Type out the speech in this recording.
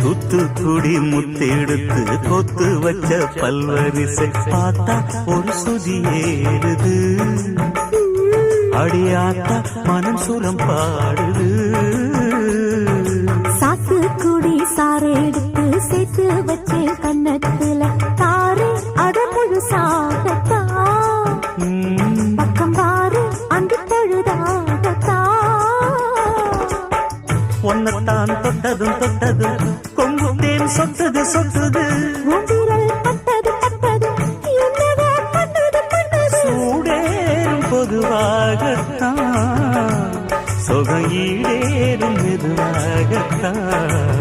தூத்துக்குடி முத்தெடுத்து கொத்து வச்ச பல்வரிசை பார்த்தா ஒரு சுதி ஏறுது. அடியாத்தா மனம் சுரம் பாடுது. சாத்துக்குடி சாறு எடுத்து சேர்த்து வச்சே கண்ணத்துல தாரு அத முழுசாகத்தா. பக்கம் பாரு அங்கு பொழுதாகத்தா. ஒன்னத்தான் தொட்டதும் தொட்டதும் கொங்கு தேன் சொட்டது சொட்டது. சூடேறும் பொதுவாகத்தான், சொகையீடேறும் மெதுவாகத்தான்.